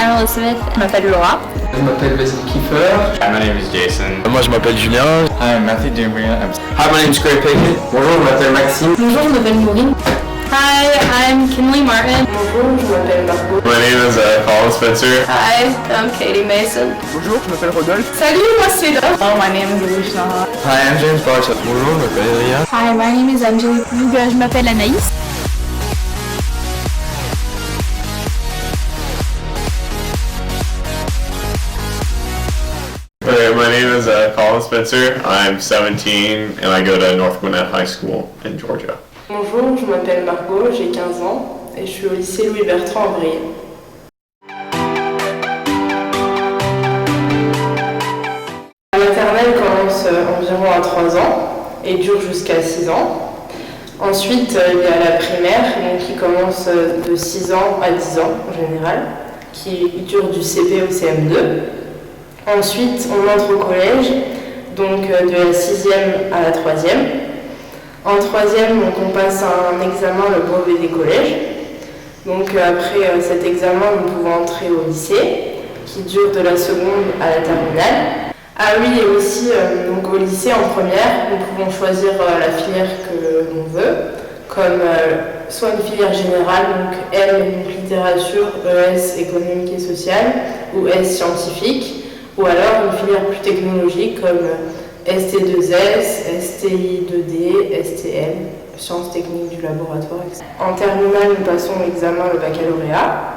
I'm Elizabeth. Je m'appelle Laura. Je m'appelle Wesley Kiefer. Hi, my name is Jason. Moi je m'appelle Julien. Hi, I'm Matthew Dumoulin. Hi, my name is Greg Pickett. Bonjour, je m'appelle Maxime. Bonjour, je m'appelle Maureen. Hi, I'm Kinley Martin. Bonjour, je m'appelle Margot. My name is Colin Spencer. Hi, I'm Katie Mason. Bonjour, je m'appelle Rodolphe. Salut, moi c'est Laura. Oh, my name is Alicia. Hi, I'm James Barton. Bonjour, je m'appelle Elia. Hi, my name is Angelique. Je m'appelle Anaïs. Okay, my name is Colin Spencer. I'm 17 and I go to North Gwinnett High School in Georgia. Bonjour, je m'appelle Margot, j'ai 15 ans et je suis au lycée Louis-Bertrand à Briey. La maternelle commence environ à 3 ans et dure jusqu'à 6 ans. Ensuite, il y a la primaire donc, qui commence de 6 ans à 10 ans en général, qui dure du CP au CM2. Ensuite, on entre au collège, donc de la 6e à la 3e. En 3e, donc, on passe un examen, le brevet des collèges. Donc après cet examen, nous pouvons entrer au lycée, qui dure de la seconde à la terminale. Ah oui, et aussi donc, au lycée, en première, nous pouvons choisir la filière que l'on veut, comme soit une filière générale, donc L, donc littérature, ES, économique et sociale, ou S, scientifique, ou alors une filière plus technologique comme ST2S, STI2D, STM, sciences techniques du laboratoire, etc. En terminale, nous passons l'examen, le baccalauréat.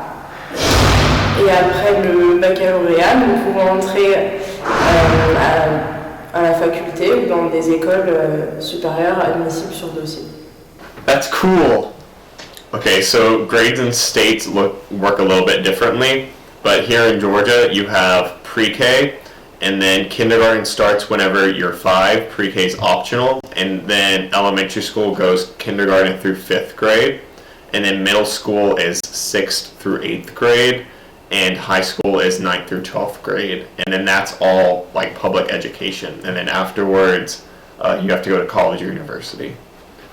Et après le baccalauréat, nous pouvons entrer à la faculté ou dans des écoles supérieures admissibles sur dossier. That's cool. Okay, so grades in states work a little bit differently, but here in Georgia you have pre-K, and then kindergarten starts whenever you're 5, pre-K is optional, and then elementary school goes kindergarten through 5th grade, and then middle school is 6th through 8th grade, and high school is 9th through 12th grade, and then that's all like public education, and then afterwards you have to go to college or university.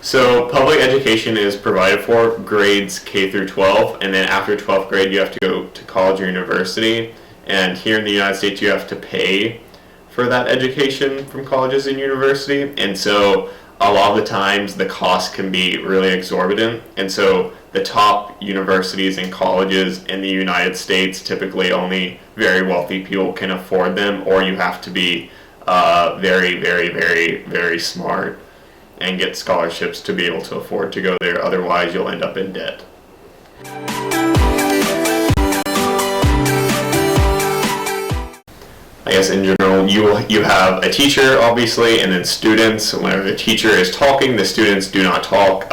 So public education is provided for grades K through 12, and then after 12th grade you have to go to college or university. And here in the United States, you have to pay for that education from colleges and university. And so a lot of the times the cost can be really exorbitant. And so the top universities and colleges in the United States, typically only very wealthy people can afford them, or you have to be very, very, very, very smart and get scholarships to be able to afford to go there. Otherwise, you'll end up in debt. I guess in general, you have a teacher, obviously, and then students. Whenever the teacher is talking, the students do not talk.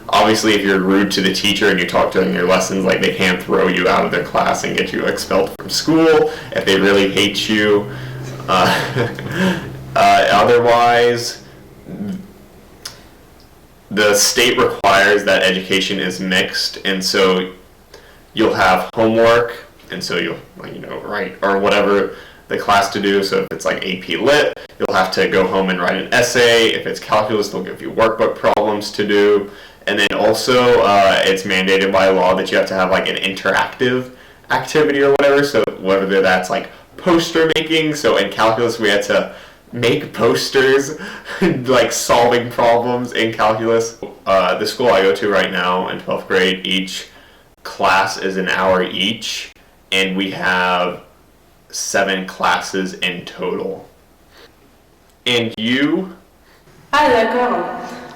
Obviously, if you're rude to the teacher and you talk during your lessons, like they can throw you out of their class and get you expelled from school if they really hate you. Otherwise, the state requires that education is mixed, and so you'll have homework, and so you'll write or whatever the class to do. So if it's like AP Lit, you'll have to go home and write an essay. If it's calculus, they'll give you workbook problems to do. And then also it's mandated by law that you have to have like an interactive activity or whatever. So whether that's like poster making. So in calculus, we had to make posters, like solving problems in calculus. The school I go to right now in 12th grade, each class is an hour each, and we have 7 classes in total. And you? Ah d'accord.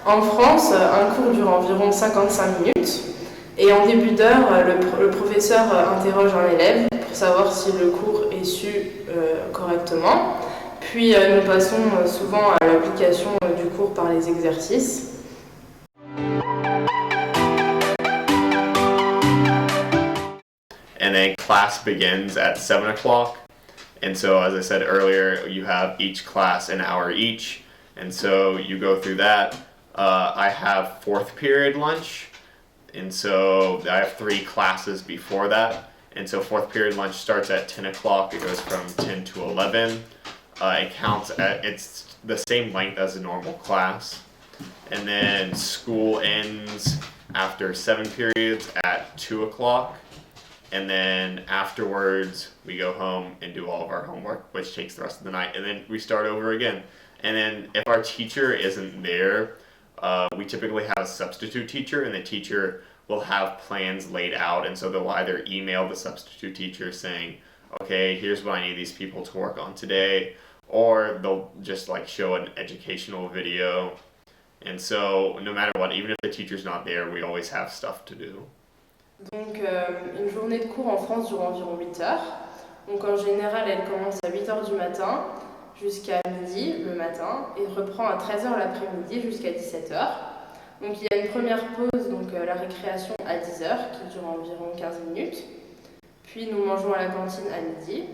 En France, un cours dure environ 55 minutes. Et en début d'heure, le professeur interroge un élève pour savoir si le cours est su correctement. Puis nous passons souvent à l'application du cours par les exercices. And then class begins at 7 o'clock. And so, as I said earlier, you have each class an hour each. And so you go through that. I have 4th period lunch. And so I have 3 classes before that. And so 4th period lunch starts at 10 o'clock. It goes from 10 to 11. It's the same length as a normal class. And then school ends after 7 periods at 2 o'clock. and then afterwards we go home and do all of our homework, which takes the rest of the night, and then we start over again. And then if our teacher isn't there, we typically have a substitute teacher, and the teacher will have plans laid out, and so they'll either email the substitute teacher saying, okay, here's what I need these people to work on today, or they'll just like show an educational video. And so no matter what, even if the teacher's not there, we always have stuff to do. Donc une journée de cours en France dure environ 8 heures. Donc en général, elle commence à 8 heures du matin jusqu'à midi le matin et reprend à 13 heures l'après-midi jusqu'à 17 heures. Donc il y a une première pause, donc la récréation à 10 heures qui dure environ 15 minutes. Puis nous mangeons à la cantine à midi.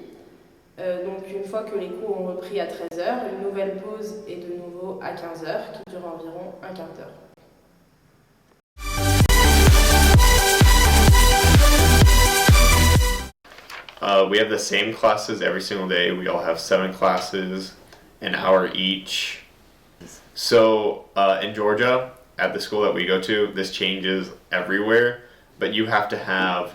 Donc une fois que les cours ont repris à 13 heures, une nouvelle pause est de nouveau à 15 heures qui dure environ un quart d'heure. We have the same classes every single day. We all have 7 classes, an hour each. So in Georgia, at the school that we go to, this changes everywhere, but you have to have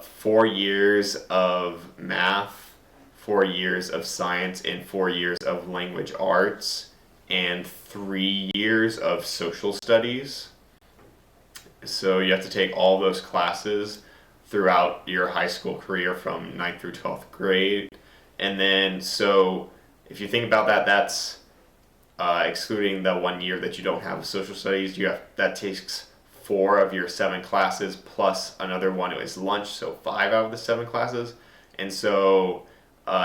4 years of math, 4 years of science, and 4 years of language arts, and 3 years of social studies. So you have to take all those classes throughout your high school career from 9th through 12th grade. And then, so if you think about that, that's excluding the 1 year that you don't have social studies. That takes 4 of your 7 classes plus another one is lunch, so 5 out of the 7 classes. And so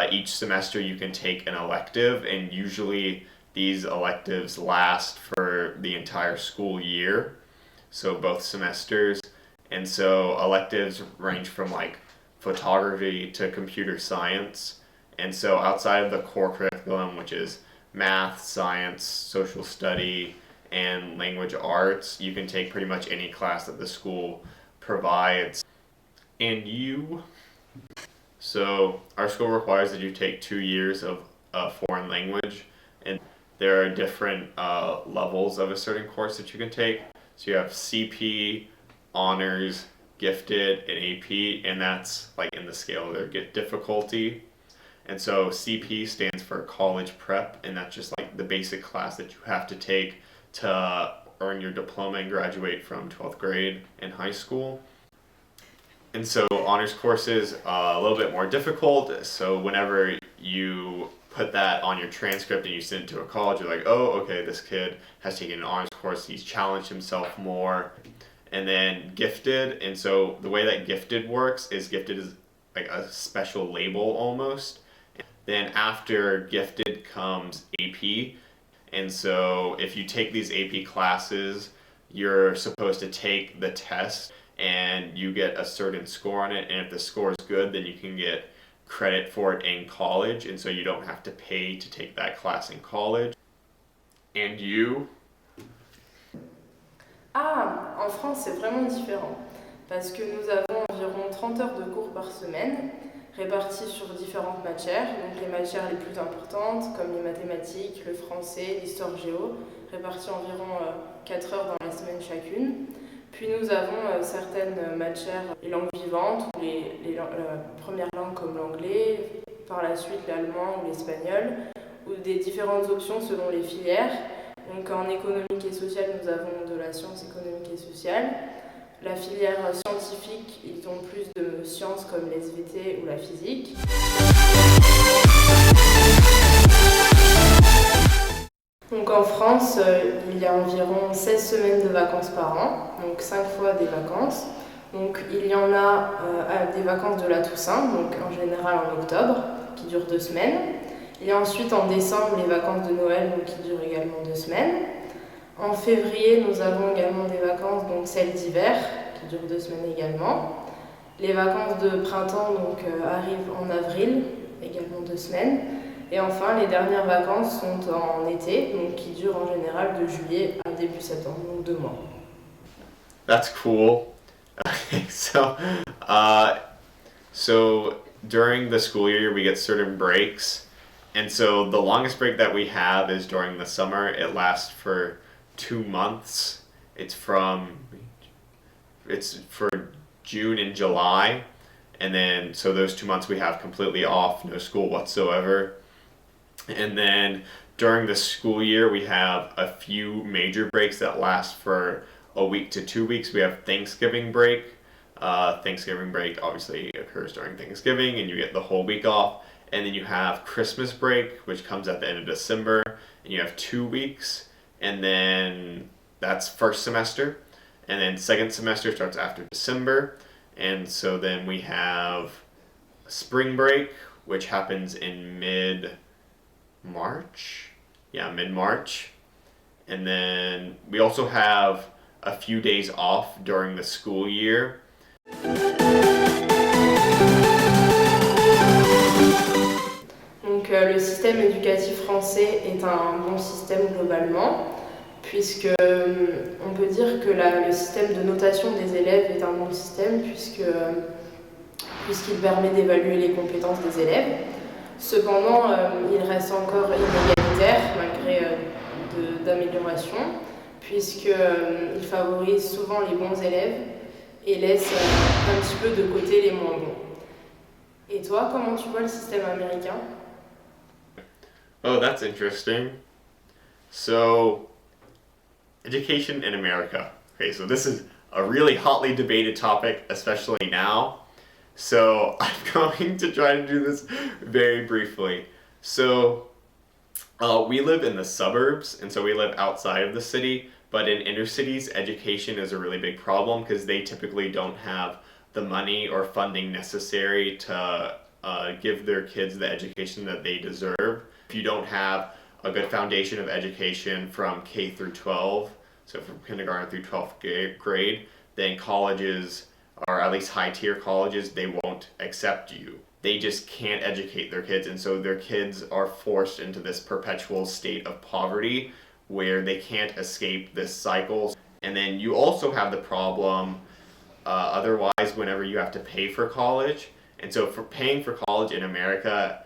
each semester you can take an elective, and usually these electives last for the entire school year, so both semesters. And so electives range from like photography to computer science. And so outside of the core curriculum, which is math, science, social study, and language arts, you can take pretty much any class that the school provides. And so our school requires that you take 2 years of foreign language, and there are different levels of a certain course that you can take. So you have CP, honors, gifted, and AP, and that's like in the scale of their difficulty. And so CP stands for college prep, and that's just like the basic class that you have to take to earn your diploma and graduate from 12th grade in high school. And so honors courses a little bit more difficult. So whenever you put that on your transcript and you send it to a college, you're like, oh, okay, this kid has taken an honors course, he's challenged himself more. And then gifted, and so the way that gifted works is gifted is like a special label almost. Then after gifted comes AP, and so if you take these AP classes, you're supposed to take the test and you get a certain score on it, and if the score is good, then you can get credit for it in college, and so you don't have to pay to take that class in college. And you? Ah, en France, c'est vraiment différent, parce que nous avons environ 30 heures de cours par semaine, réparties sur différentes matières, donc les matières les plus importantes, comme les mathématiques, le français, l'histoire géo, réparties environ 4 heures dans la semaine chacune. Puis nous avons certaines matières, les langues vivantes, ou la première langue comme l'anglais, par la suite l'allemand ou l'espagnol, ou des différentes options selon les filières. Donc en économique et sociale, nous avons de la science économique et sociale. La filière scientifique, ils ont plus de sciences comme les SVT ou la physique. Donc en France, il y a environ 16 semaines de vacances par an, donc 5 fois des vacances. Donc il y en a des vacances de la Toussaint, donc en général en octobre, qui durent 2 semaines. Il y a ensuite en décembre les vacances de Noël, donc qui durent également 2 semaines. En février, nous avons également des vacances, donc celles d'hiver, qui durent 2 semaines également. Les vacances de printemps donc, arrivent en avril, également 2 semaines. Et enfin, les dernières vacances sont en été, donc qui durent en général de juillet à début septembre, donc 2 mois. That's cool. So during the school year, we get certain breaks. And so the longest break that we have is during the summer. It lasts for 2 months. It's for June and July. And then, so those 2 months we have completely off, no school whatsoever. And then during the school year, we have a few major breaks that last for a week to 2 weeks. We have Thanksgiving break. Thanksgiving break obviously occurs during Thanksgiving, and you get the whole week off. And then you have Christmas break, which comes at the end of December, and you have 2 weeks. And then that's first semester. And then second semester starts after December. And so then we have spring break, which happens in mid-March. Yeah, mid-March. And then we also have a few days off during the school year. Donc le système éducatif français est un bon système globalement, puisque on peut dire que le système de notation des élèves est un bon système puisqu'il permet d'évaluer les compétences des élèves. Cependant, il reste encore inégalitaire malgré d'améliorations, puisqu'il favorise souvent les bons élèves et laisse un petit peu de côté les moins bons. Et toi, comment tu vois le système américain? Oh, that's interesting. So, education in America. Okay, so this is a really hotly debated topic, especially now. So I'm going to try to do this very briefly. So we live in the suburbs, and so we live outside of the city, but in inner cities, education is a really big problem because they typically don't have the money or funding necessary to give their kids the education that they deserve. If you don't have a good foundation of education from K through 12, so from kindergarten through 12th grade, then colleges, or at least high-tier colleges, they won't accept you. They just can't educate their kids, and so their kids are forced into this perpetual state of poverty where they can't escape this cycle. And then you also have the problem otherwise whenever you have to pay for college. And so for paying for college in America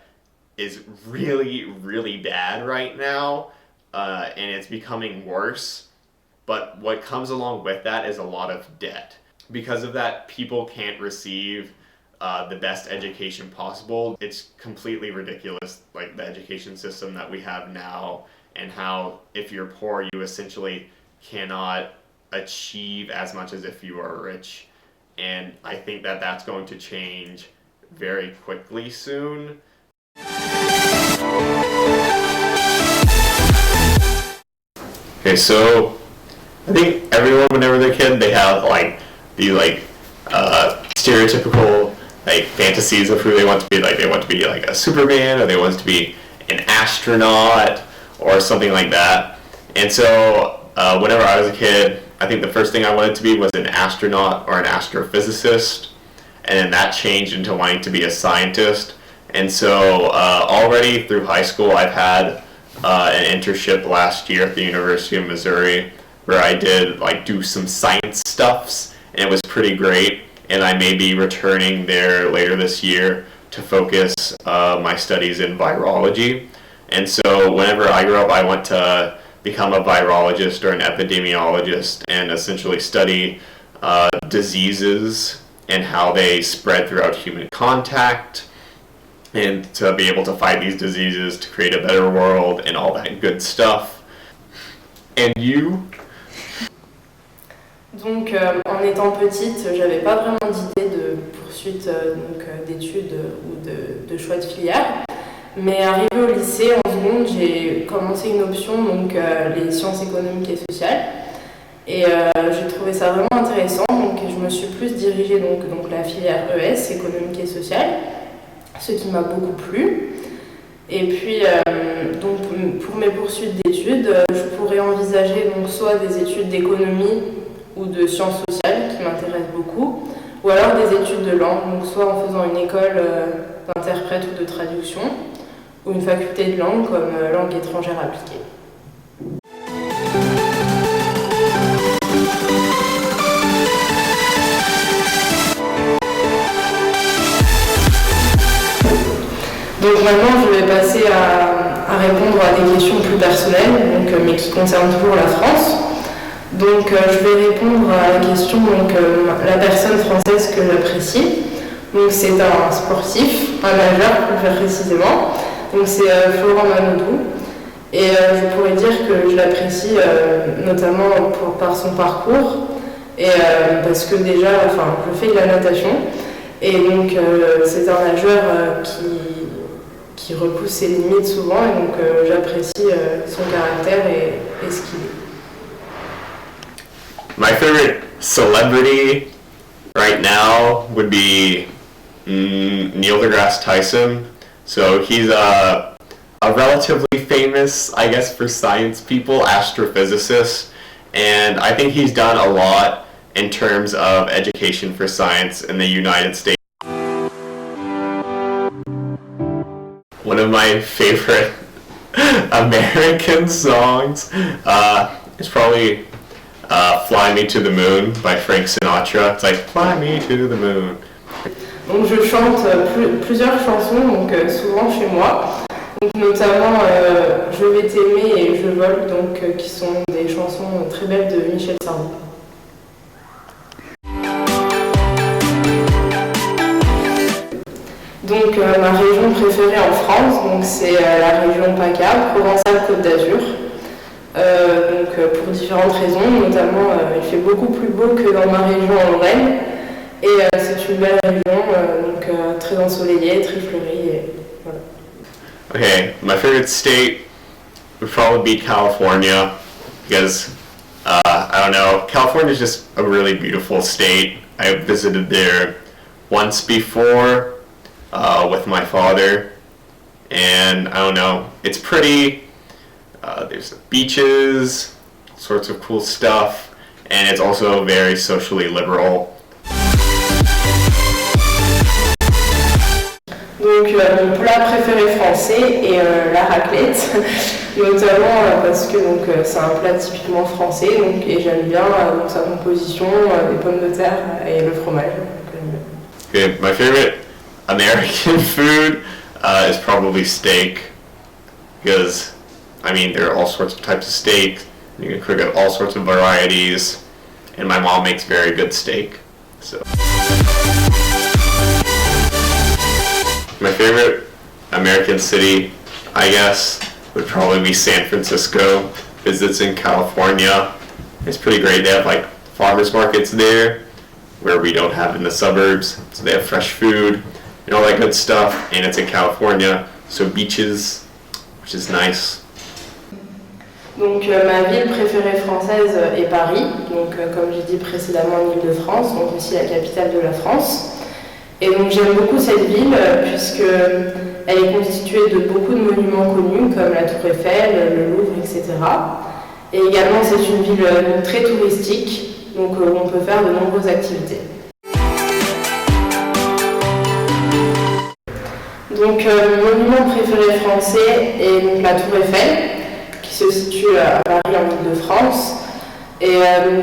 is really, really bad right now, and it's becoming worse. But what comes along with that is a lot of debt. Because of that, people can't receive the best education possible. It's completely ridiculous, like the education system that we have now, and how if you're poor, you essentially cannot achieve as much as if you are rich. And I think that that's going to change very quickly soon. Okay, so I think everyone, whenever they're a kid, they have these stereotypical fantasies of who they want to be. Like they want to be like a Superman, or they want to be an astronaut, or something like that. And so whenever I was a kid, I think the first thing I wanted to be was an astronaut or an astrophysicist, and then that changed into wanting to be a scientist. And so already through high school, I've had an internship last year at the University of Missouri where I did do some science stuffs, and it was pretty great. And I may be returning there later this year to focus my studies in virology. And so whenever I grew up, I went to become a virologist or an epidemiologist and essentially study diseases and how they spread throughout human contact, and to be able to fight these diseases, to create a better world, and all that good stuff. And you? Donc, en étant petite, j'avais pas vraiment d'idée de poursuite d'études ou de choix de filière. Mais arrivé au lycée, en seconde, j'ai commencé une option, les sciences économiques et sociales. Et j'ai trouvé ça vraiment intéressant, donc je me suis plus dirigée donc la filière ES, économique et sociale, ce qui m'a beaucoup plu. Et puis, pour mes poursuites d'études, je pourrais envisager soit des études d'économie ou de sciences sociales, qui m'intéressent beaucoup, ou alors des études de langue, donc soit en faisant une école d'interprète ou de traduction, ou une faculté de langue comme langue étrangère appliquée. Donc maintenant, je vais passer à répondre à des questions plus personnelles, mais qui concernent toujours la France. Donc je vais répondre à la question, donc la personne française que j'apprécie. Donc c'est un sportif, un nageur plus précisément. Donc c'est Florent Manodou. Et je pourrais dire que je l'apprécie notamment par son parcours. Et parce que déjà, enfin, je fais de la natation. Et donc c'est un nageur qui repousse ses limites souvent. Et donc j'apprécie son caractère et ce qu'il est. My favorite celebrity right now would be Neil deGrasse Tyson. So he's a relatively famous, I guess, for science people, astrophysicist. And I think he's done a lot in terms of education for science in the United States. One of my favorite American songs is probably Fly Me to the Moon by Frank Sinatra. It's like, fly me to the moon. Donc je chante plusieurs chansons, donc souvent chez moi. Donc notamment Je vais t'aimer et Je vole, donc qui sont des chansons très belles de Michel Sardou. Donc ma région préférée en France, donc c'est la région PACA, Provence-Alpes-Côte d'Azur. Donc pour différentes raisons, notamment il fait beaucoup plus beau que dans ma région en Lorraine. Et c'est une belle région, donc très ensoleillée, très fleurie. Et voilà. Okay, my favorite state would probably be California because, I don't know, California is just a really beautiful state. I visited there once before with my father, and I don't know, it's pretty. There's beaches, sorts of cool stuff, and it's also very socially liberal. Donc mon plat préféré français est la raclette, notamment parce que c'est un plat typiquement français et j'aime bien sa composition, les pommes de terre et le fromage. Okay, my favorite American food is probably steak because, I mean, there are all sorts of types of steak. You can cook it all sorts of varieties, and my mom makes very good steak. So. My favorite American city, I guess, would probably be San Francisco, because it's in California. It's pretty great. They have like farmers markets there, where we don't have in the suburbs. So they have fresh food and all that good stuff, and it's in California, so beaches, which is nice. Donc ma ville préférée française est Paris, donc comme j'ai dit précédemment en Île-de-France, donc aussi la capitale de la France. Et donc j'aime beaucoup cette ville puisque elle est constituée de beaucoup de monuments connus comme la Tour Eiffel, le Louvre, etc. Et également c'est une ville très touristique, donc où on peut faire de nombreuses activités. Donc mon monument préféré français est donc la Tour Eiffel, qui se situe à Paris en Île-de-France. Et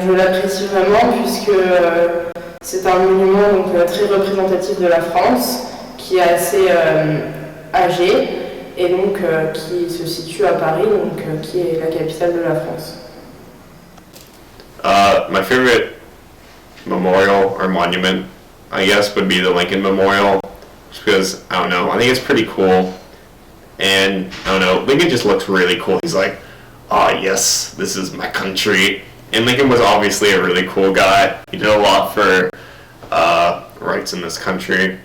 je l'apprécie vraiment puisque c'est un monument donc, très représentatif de la France, qui est assez âgé et donc qui se situe à Paris, donc qui est la capitale de la France. My favorite memorial or monument, I guess, would be the Lincoln Memorial, just because, I don't know, I think it's pretty cool. And, I don't know, Lincoln just looks really cool. He's like, oh yes, this is my country. And Lincoln was obviously a really cool guy. He did a lot for rights in this country.